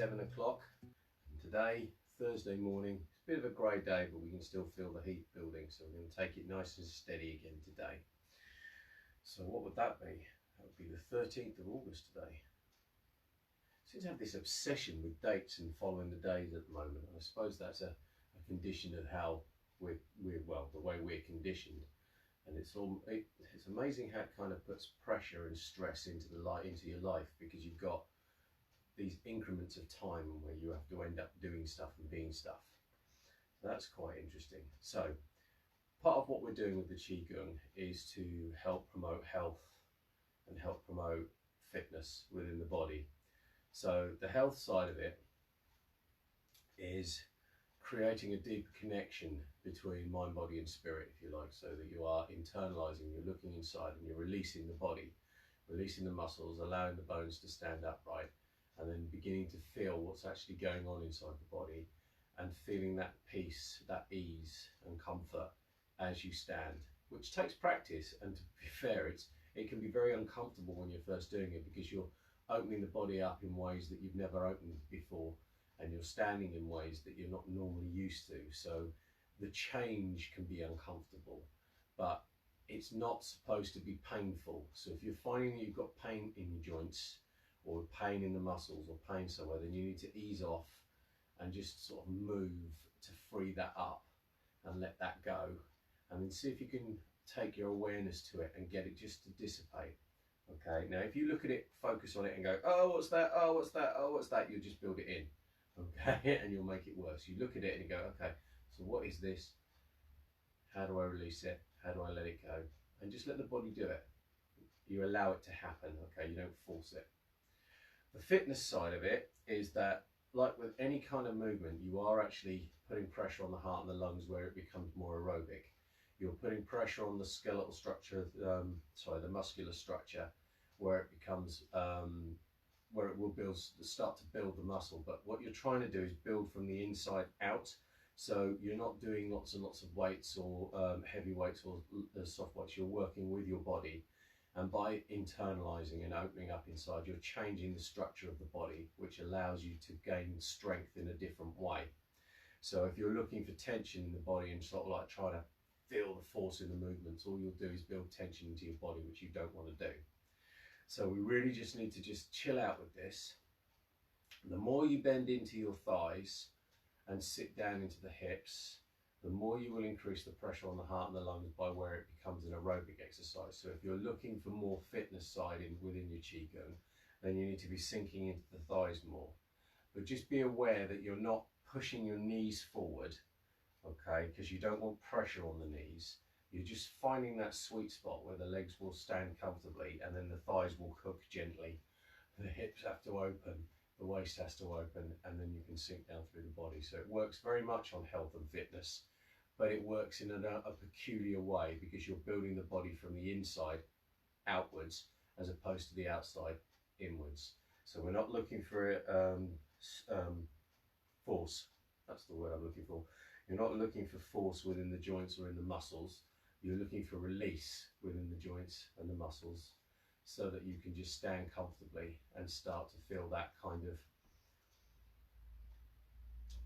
7 o'clock. Today, Thursday morning, it's a bit of a grey day, but we can still feel the heat building, so we're going to take it nice and steady again today. So what would that be? That would be the 13th of August today. Seems to have this obsession with dates and following the days at the moment. I suppose that's a condition of how we're well, the way we're conditioned. And it's amazing how it kind of puts pressure and stress into your life, because you've got these increments of time where you have to end up doing stuff and being stuff. So that's quite interesting. So part of what we're doing with the Gung is to help promote health and help promote fitness within the body. So the health side of it is creating a deeper connection between mind, body and spirit, if you like, so that you are internalizing, you're looking inside and you're releasing the body, releasing the muscles, allowing the bones to stand upright, and then beginning to feel what's actually going on inside the body and feeling that peace, that ease and comfort as you stand, which takes practice. And to be fair, it can be very uncomfortable when you're first doing it, because you're opening the body up in ways that you've never opened before, and you're standing in ways that you're not normally used to. So the change can be uncomfortable, but it's not supposed to be painful. So if you're finding that you've got pain in your joints or pain in the muscles or pain somewhere, then you need to ease off and just sort of move to free that up and let that go, and then see if you can take your awareness to it and get it just to dissipate. Okay, now if you look at it, focus on it and go, oh, what's that? Oh, what's that? Oh, what's that? You'll just build it in. Okay, and you'll make it worse. You look at it and you go, okay, so what is this? How do I release it? How do I let it go? And just let the body do it. You allow it to happen, okay? You don't force it. The fitness side of it is that, like with any kind of movement, you are actually putting pressure on the heart and the lungs where it becomes more aerobic. You're putting pressure on the skeletal structure, the muscular structure, where it becomes, where it will start to build the muscle. But what you're trying to do is build from the inside out. So you're not doing lots and lots of weights or heavy weights or soft weights. You're working with your body, and by internalizing and opening up inside, you're changing the structure of the body, which allows you to gain strength in a different way. So if you're looking for tension in the body and sort of like trying to feel the force in the movements, all you'll do is build tension into your body, which you don't want to do. So we really just need to just chill out with this. The more you bend into your thighs and sit down into the hips, the more you will increase the pressure on the heart and the lungs, by where it becomes an aerobic exercise. So if you're looking for more fitness side within your Qigong, then you need to be sinking into the thighs more. But just be aware that you're not pushing your knees forward, okay, because you don't want pressure on the knees. You're just finding that sweet spot where the legs will stand comfortably, and then the thighs will cook gently. The hips have to open, the waist has to open, and then you can sink down through the body. So it works very much on health and fitness, but it works in a peculiar way, because you're building the body from the inside outwards as opposed to the outside inwards. So we're not looking for force. That's the word I'm looking for. You're not looking for force within the joints or in the muscles. You're looking for release within the joints and the muscles, so that you can just stand comfortably and start to feel that kind of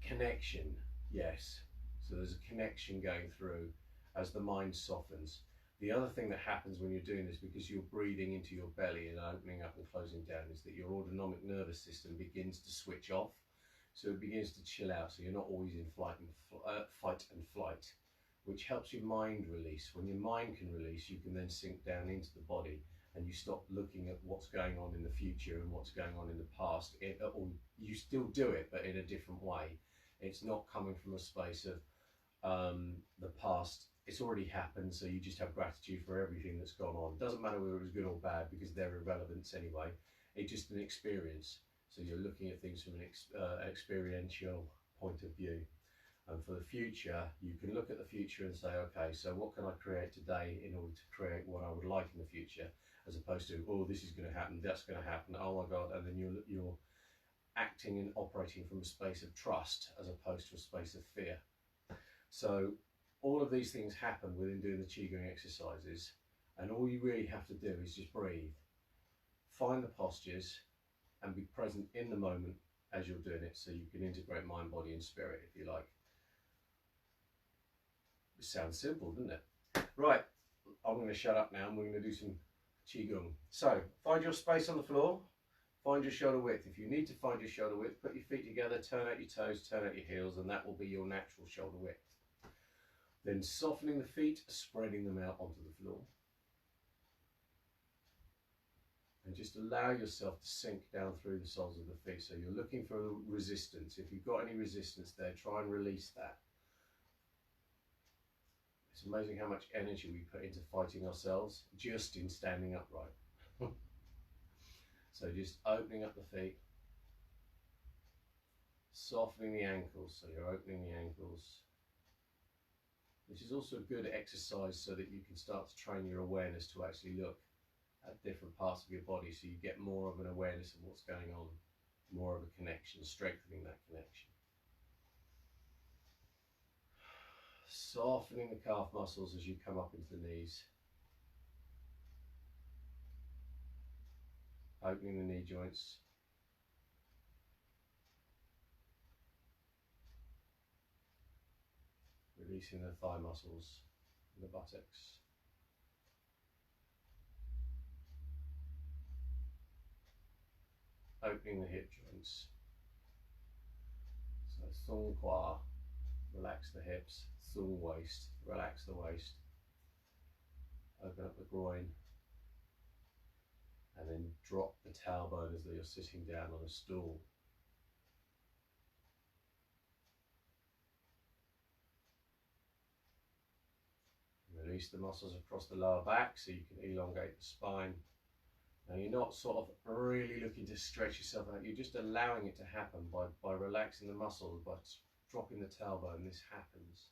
connection. Yes, so there's a connection going through as the mind softens. The other thing that happens when you're doing this, because you're breathing into your belly and opening up and closing down, is that your autonomic nervous system begins to switch off. So it begins to chill out, so you're not always in fight and flight, which helps your mind release. When your mind can release, you can then sink down into the body, and you stop looking at what's going on in the future and what's going on in the past. Or you still do it, but in a different way. It's not coming from a space of the past. It's already happened, so you just have gratitude for everything that's gone on. It doesn't matter whether it was good or bad, because they're irrelevant anyway. It's just an experience. So you're looking at things from an experiential point of view. And for the future, you can look at the future and say, okay, so what can I create today in order to create what I would like in the future, as opposed to, oh, this is going to happen, that's going to happen, oh my God, and then you're acting and operating from a space of trust as opposed to a space of fear. So all of these things happen within doing the Qigong exercises, and all you really have to do is just breathe, find the postures, and be present in the moment as you're doing it, so you can integrate mind, body and spirit, if you like. It sounds simple, doesn't it? Right, I'm going to shut up now and we're going to do some Qigong. So find your space on the floor, find your shoulder width. If you need to find your shoulder width, put your feet together, turn out your toes, turn out your heels, and that will be your natural shoulder width. Then softening the feet, spreading them out onto the floor. And just allow yourself to sink down through the soles of the feet. So you're looking for resistance. If you've got any resistance there, try and release that. It's amazing how much energy we put into fighting ourselves just in standing upright. So just opening up the feet, softening the ankles, so you're opening the ankles. Which is also a good exercise so that you can start to train your awareness to actually look at different parts of your body, so you get more of an awareness of what's going on, more of a connection, strengthening that connection. Softening the calf muscles as you come up into the knees. Opening the knee joints. Releasing the thigh muscles and the buttocks. Opening the hip joints. So thong qua, relax the hips. Thong waist, relax the waist. Open up the groin. And then drop the tailbone as though you're sitting down on a stool. Release the muscles across the lower back so you can elongate the spine. Now you're not sort of really looking to stretch yourself out, you're just allowing it to happen by relaxing the muscles, by dropping the tailbone. This happens.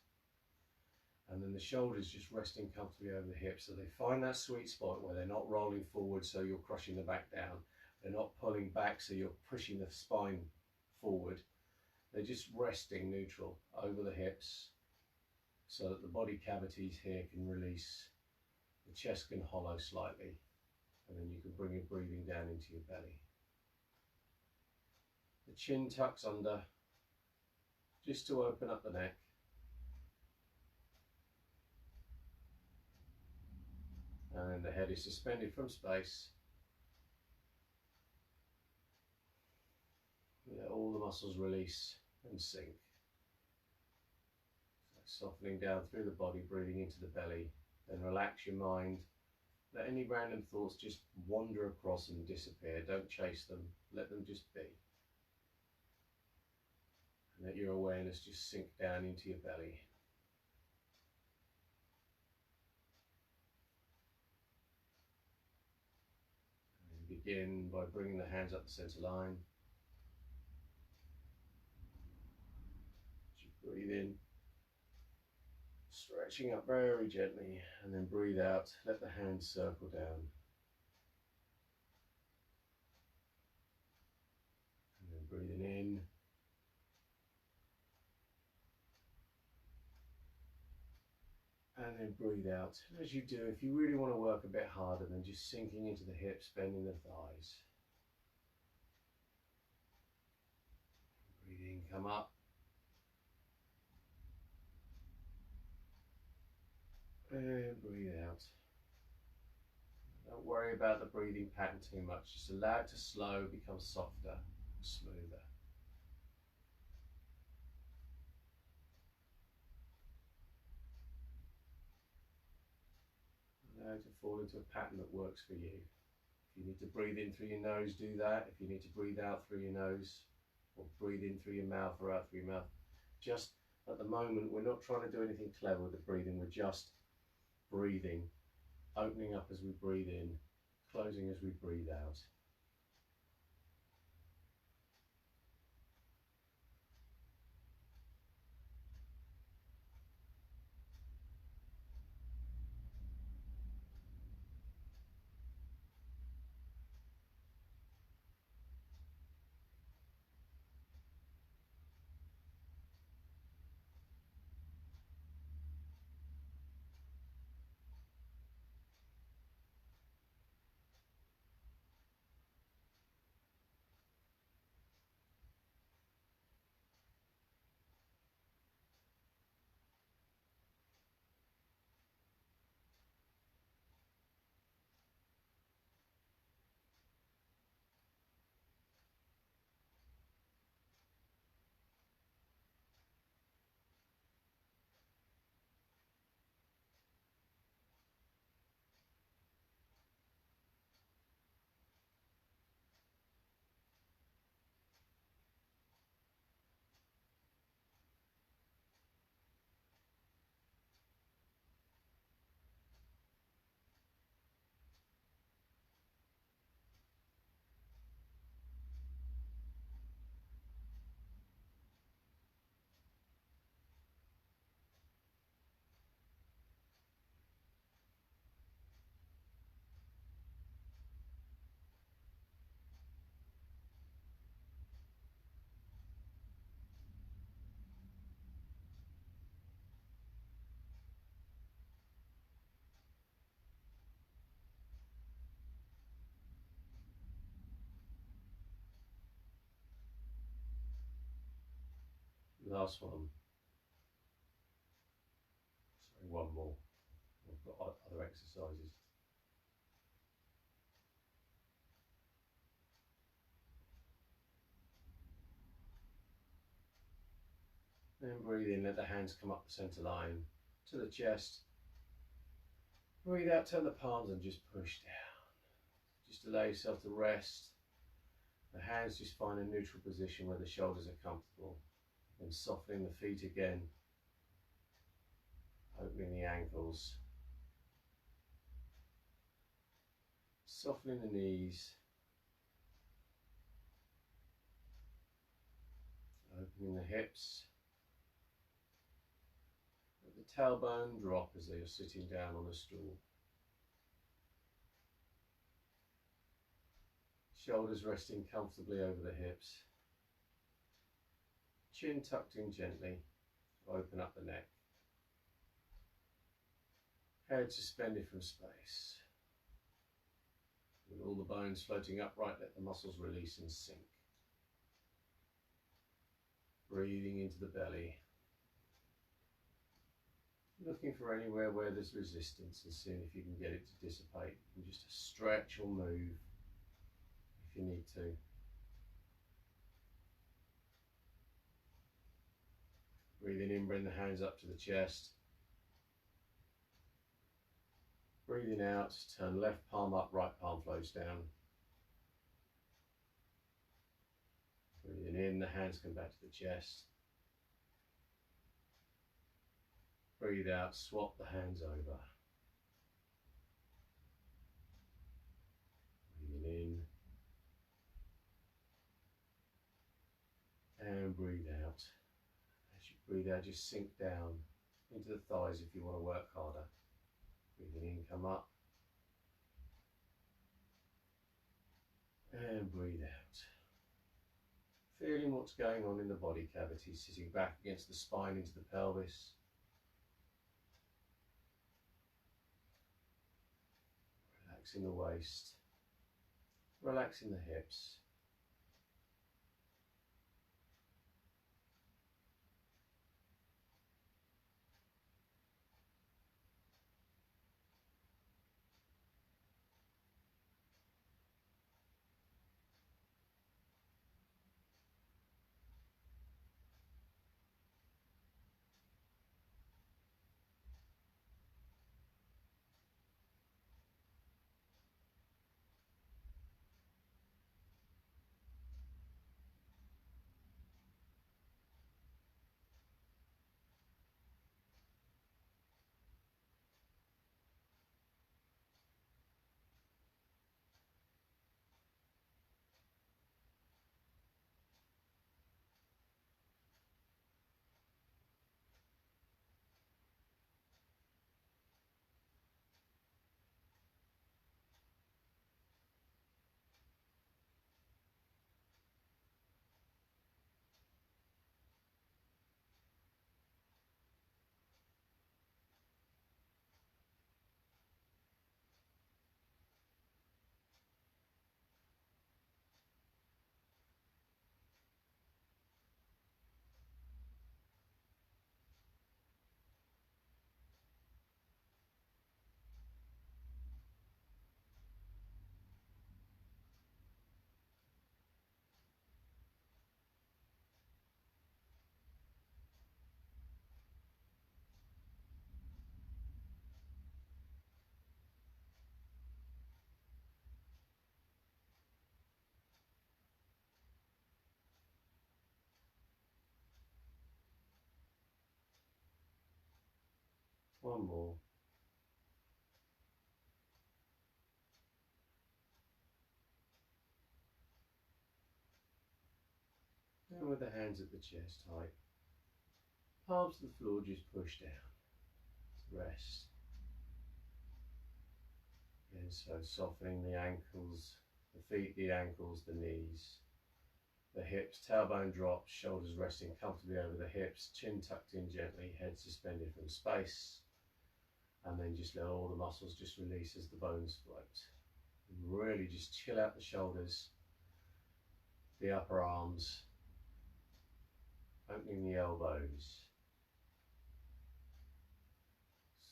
And then the shoulders just resting comfortably over the hips, so they find that sweet spot where they're not rolling forward so you're crushing the back down. They're not pulling back so you're pushing the spine forward. They're just resting neutral over the hips so that the body cavities here can release, the chest can hollow slightly, and then you can bring your breathing down into your belly. The chin tucks under just to open up the neck. And then the head is suspended from space. Let all the muscles release and sink. So softening down through the body, breathing into the belly. Then relax your mind. Let any random thoughts just wander across and disappear. Don't chase them. Let them just be. And let your awareness just sink down into your belly. Begin by bringing the hands up the center line. As you breathe in, stretching up very gently, and then breathe out. Let the hands circle down. And then breathing in. And then breathe out. As you do, if you really want to work a bit harder, then just sinking into the hips, bending the thighs. Breathe in, come up. And breathe out. Don't worry about the breathing pattern too much. Just allow it to slow, become softer, smoother. Allow it to fall into a pattern that works for you. If you need to breathe in through your nose, do that. If you need to breathe out through your nose, or breathe in through your mouth or out through your mouth, just at the moment, we're not trying to do anything clever with the breathing. We're just breathing, opening up as we breathe in, closing as we breathe out. Last one. Sorry, one more. We've got other exercises. Then breathe in, let the hands come up the centre line to the chest. Breathe out, turn the palms and just push down. Just allow yourself to rest. The hands just find a neutral position where the shoulders are comfortable. Then softening the feet again. Opening the ankles. Softening the knees. Opening the hips. Let the tailbone drop as you're sitting down on a stool. Shoulders resting comfortably over the hips. Chin tucked in gently. Open up the neck. Head suspended from space. With all the bones floating upright, let the muscles release and sink. Breathing into the belly. Looking for anywhere where there's resistance and seeing if you can get it to dissipate. And just stretch or move if you need to. Breathing in, bring the hands up to the chest. Breathing out, turn left palm up, right palm floats down. Breathing in, the hands come back to the chest. Breathe out, swap the hands over. Breathing in. And breathe out. As you breathe out, just sink down into the thighs if you want to work harder. Breathing in, come up. And breathe out. Feeling what's going on in the body cavity, sitting back against the spine into the pelvis. Relaxing the waist. Relaxing the hips. One more. And with the hands at the chest height, palms to the floor, just push down. Rest. And so softening the ankles, the feet, the ankles, the knees, the hips, tailbone drops, shoulders resting comfortably over the hips, chin tucked in gently, head suspended from space. And then just let all the muscles just release as the bones float. And really just chill out the shoulders, the upper arms, Opening the elbows,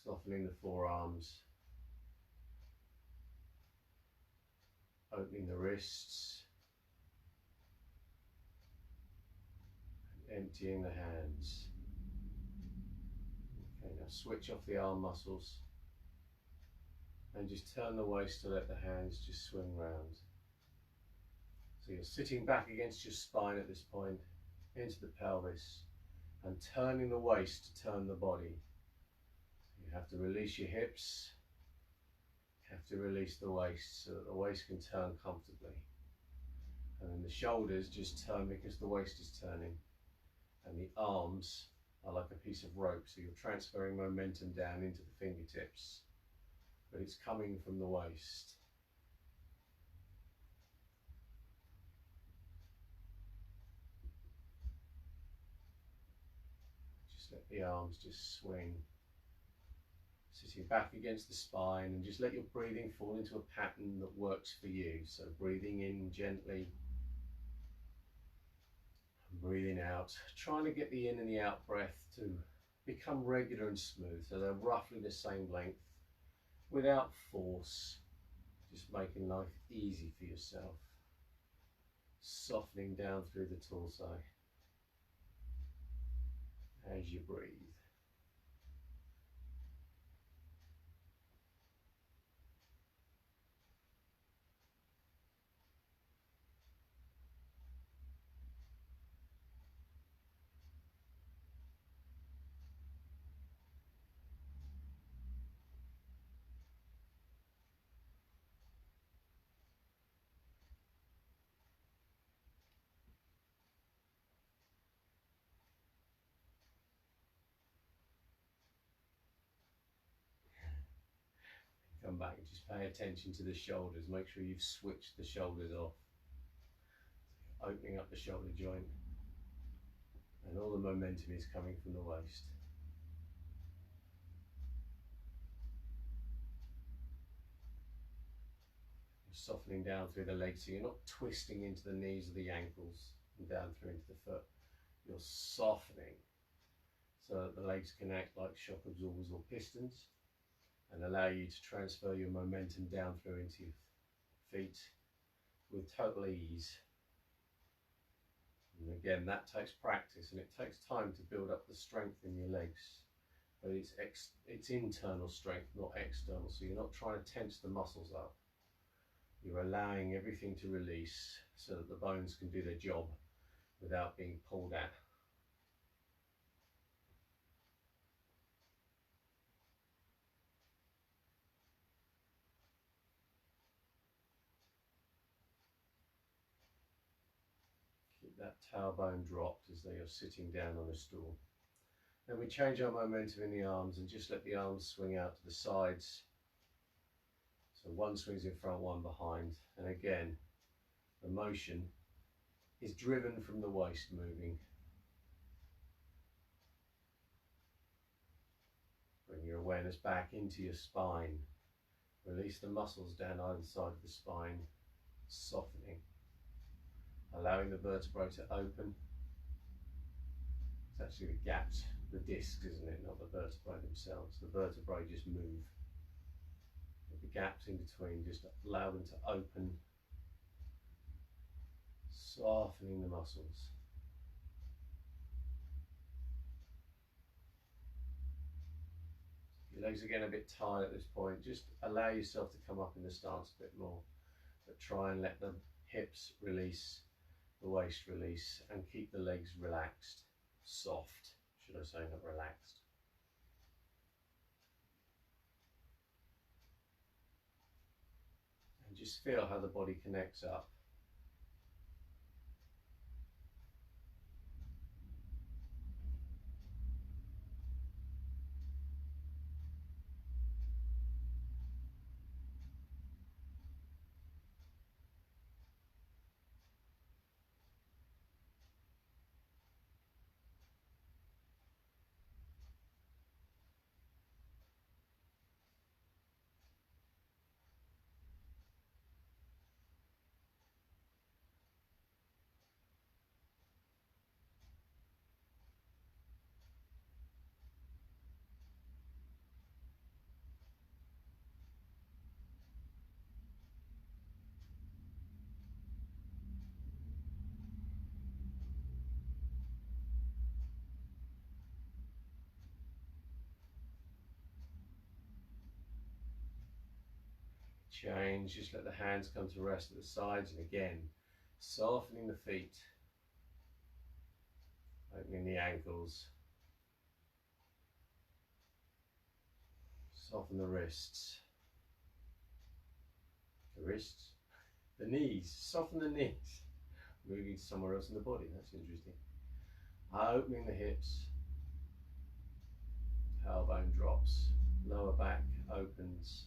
softening the forearms, opening the wrists, and emptying the hands. Okay, now switch off the arm muscles and just turn the waist to let the hands just swing round. So you're sitting back against your spine at this point, into the pelvis, and turning the waist to turn the body. You have to release your hips, you have to release the waist so that the waist can turn comfortably. And then the shoulders just turn because the waist is turning. And the arms are like a piece of rope, so you're transferring momentum down into the fingertips, but it's coming from the waist. Just let the arms just swing, sitting back against the spine, and just let your breathing fall into a pattern that works for you. So breathing in gently, and breathing out, trying to get the in and the out breath to become regular and smooth, so they're roughly the same length, without force, just making life easy for yourself. Softening down through the torso as you breathe. Come back and just pay attention to the shoulders. Make sure you've switched the shoulders off. So opening up the shoulder joint, and all the momentum is coming from the waist. You're softening down through the legs, so you're not twisting into the knees or the ankles and down through into the foot. You're softening so that the legs can act like shock absorbers or pistons, and allow you to transfer your momentum down through into your feet with total ease. And again, that takes practice, and it takes time to build up the strength in your legs. But it's internal strength, not external. So you're not trying to tense the muscles up. You're allowing everything to release so that the bones can do their job without being pulled at. That tailbone dropped as though you're sitting down on a stool. Then we change our momentum in the arms and just let the arms swing out to the sides. So one swings in front, one behind. And again, the motion is driven from the waist moving. Bring your awareness back into your spine. Release the muscles down either side of the spine, softening. Allowing the vertebrae to open. It's actually the gaps, the discs, isn't it? Not the vertebrae themselves. The vertebrae just move. With the gaps in between, just allow them to open, softening the muscles. Your legs are getting a bit tired at this point. Just allow yourself to come up in the stance a bit more, but try and let the hips release, the waist release, and keep the legs relaxed, soft, should I say, not relaxed. And just feel how the body connects up. Change, just let the hands come to rest at the sides, and again, softening the feet, opening the ankles, soften the wrists, the knees, soften the knees, moving somewhere else in the body, that's interesting. Opening the hips, tailbone drops, lower back opens,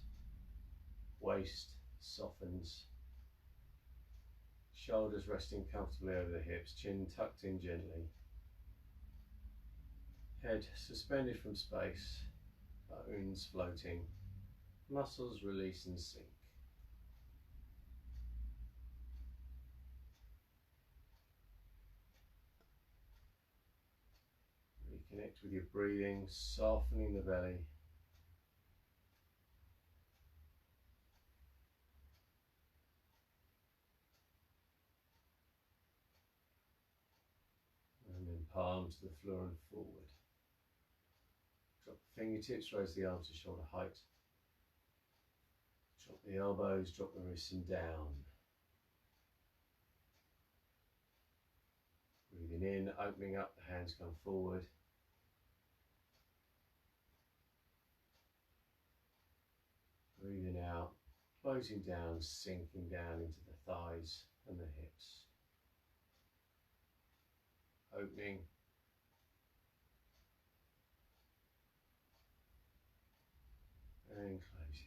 waist softens, shoulders resting comfortably over the hips, chin tucked in gently, head suspended from space, bones floating, muscles release and sink. Reconnect with your breathing, softening the belly. And then palms to the floor and forward. Drop the fingertips, raise the arms to shoulder height. Drop the elbows, drop the wrists and down. Breathing in, opening up, the hands come forward. Breathing out, closing down, sinking down into the thighs and the hips. Opening. And closing.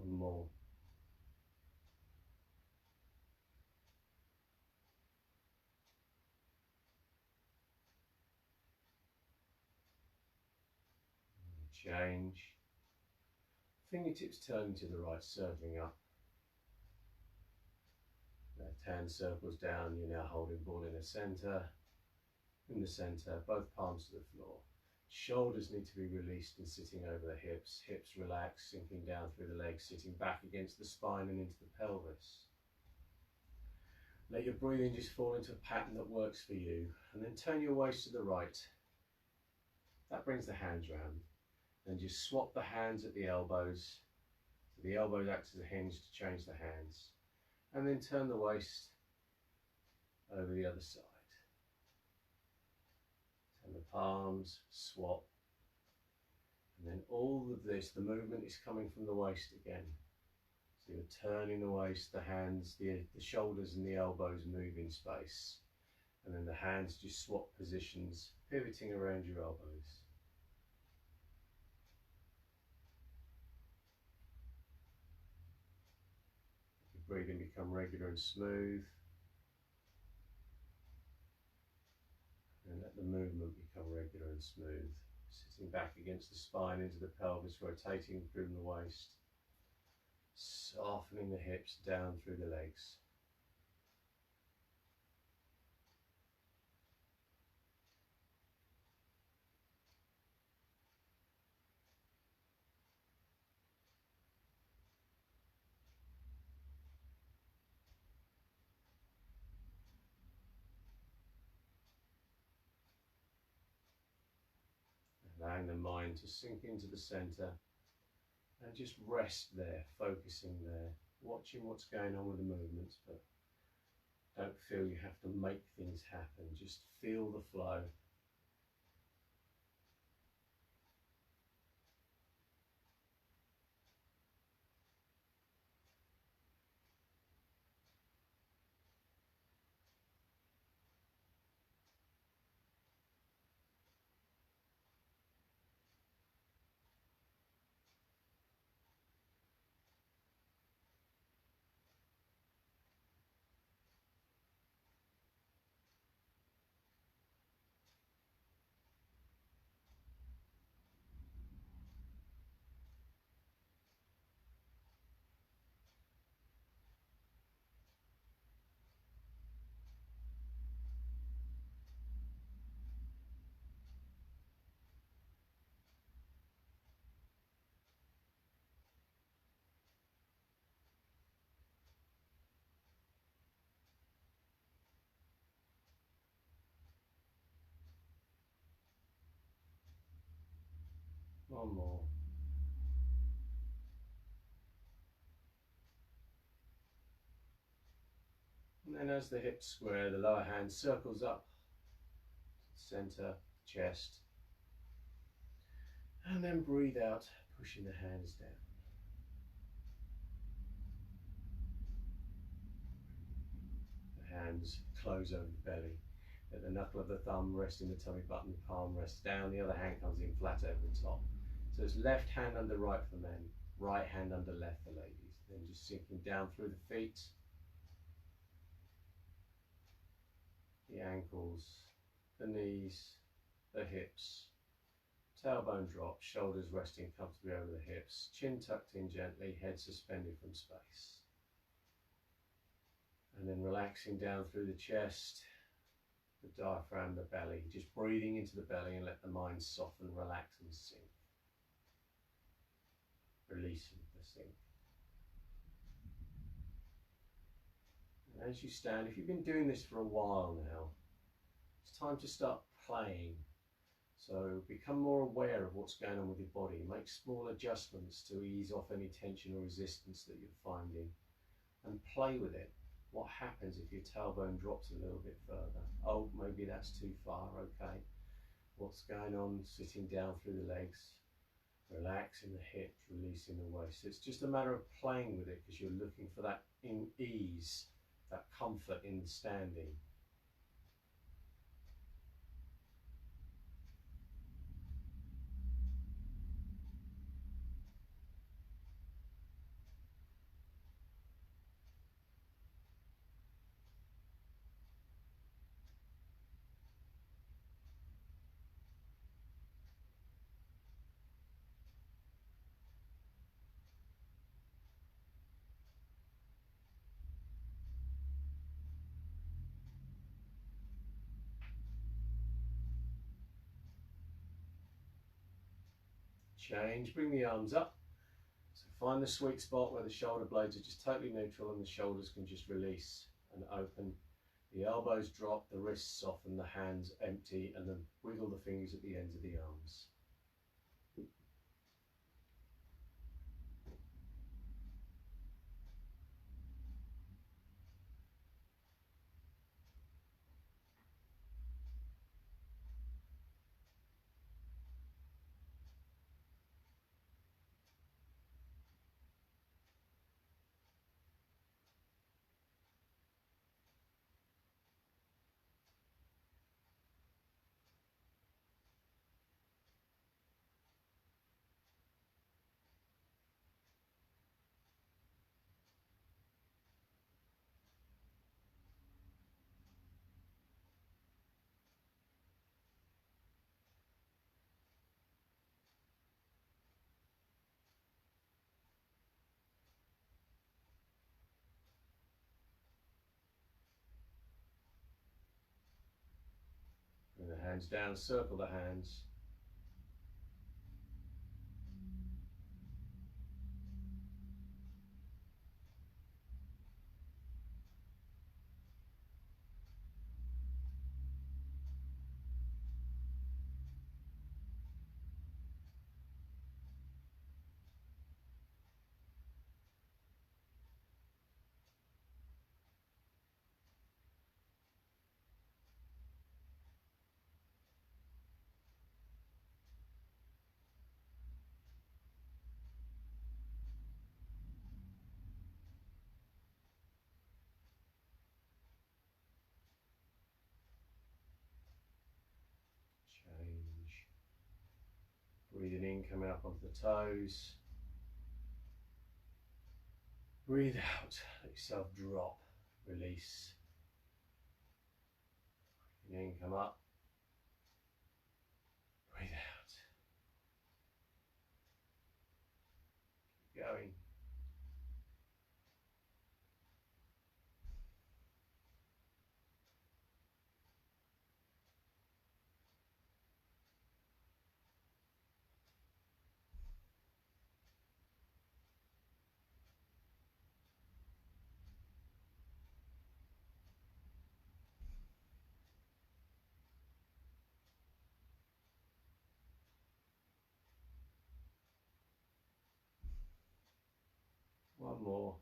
One more. Change. Fingertips turning to the right, circling up. Left hand circles down, you're now holding ball in the centre. In the centre, both palms to the floor. Shoulders need to be released and sitting over the hips. Hips relax, sinking down through the legs, sitting back against the spine and into the pelvis. Let your breathing just fall into a pattern that works for you. And then turn your waist to the right. That brings the hands round. Then just swap the hands at the elbows. So the elbows act as a hinge to change the hands. And then turn the waist over the other side. Turn the palms, swap. And then all of this, the movement is coming from the waist again. So you're turning the waist, the hands, the shoulders and the elbows move in space. And then the hands just swap positions, pivoting around your elbows. Your breathing become regular and smooth. And let the movement become regular and smooth. Sitting back against the spine into the pelvis, rotating through the waist. Softening the hips down through the legs. Allowing the mind to sink into the center and just rest there, focusing there, watching what's going on with the movements, but don't feel you have to make things happen, just feel the flow. One more. And then as the hips square, the lower hand circles up, center, chest. And then breathe out, pushing the hands down. The hands close over the belly. Let the knuckle of the thumb rest in the tummy button, palm rests down, the other hand comes in flat over the top. So it's left hand under right for men, right hand under left for ladies. Then just sinking down through the feet, the ankles, the knees, the hips. Tailbone drop, shoulders resting comfortably over the hips, chin tucked in gently, head suspended from space. And then relaxing down through the chest, the diaphragm, the belly, just breathing into the belly and let the mind soften, relax and sink. Releasing the sink. And as you stand, if you've been doing this for a while now, it's time to start playing. So become more aware of what's going on with your body. Make small adjustments to ease off any tension or resistance that you're finding. And play with it. What happens if your tailbone drops a little bit further? Oh, maybe that's too far, okay. What's going on sitting down through the legs? Relaxing the hips, releasing the waist. It's just a matter of playing with it because you're looking for that ease, that comfort in standing. Change, bring the arms up. So find the sweet spot where the shoulder blades are just totally neutral and the shoulders can just release and open. The elbows drop, the wrists soften, the hands empty, and then wiggle the fingers at the ends of the arms. Hands down, circle the hands. Change. Breathing in, coming up onto the toes. Breathe out, let yourself drop, release. Breathing in, come up. Breathe out. Keep going. One more.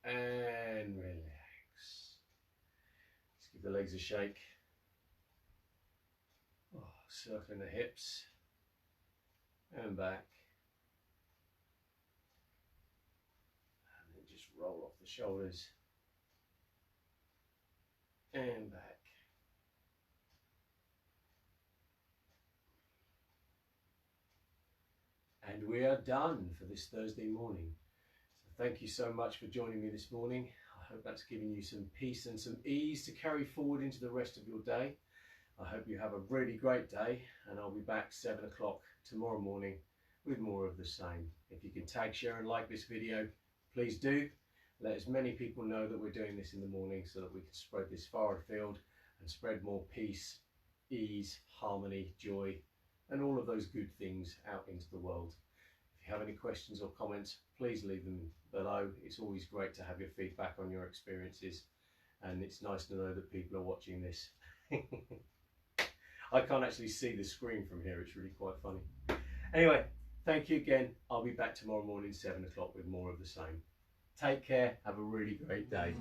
And relax. Let's give the legs a shake. Oh, circling the hips. And back. And then just roll off the shoulders. And back. And we are done for this Thursday morning. So thank you so much for joining me this morning. I hope that's given you some peace and some ease to carry forward into the rest of your day. I hope you have a really great day, and I'll be back 7 o'clock tomorrow morning with more of the same. If you can tag, share and like this video, please do. Let as many people know that we're doing this in the morning so that we can spread this far afield and spread more peace, ease, harmony, joy, and all of those good things out into the world. If you have any questions or comments, please leave them below. It's always great to have your feedback on your experiences, and it's nice to know that people are watching this. I can't actually see the screen from here, it's really quite funny. Anyway, thank you again. I'll be back tomorrow morning 7 o'clock with more of the same. Take care, have a really great day.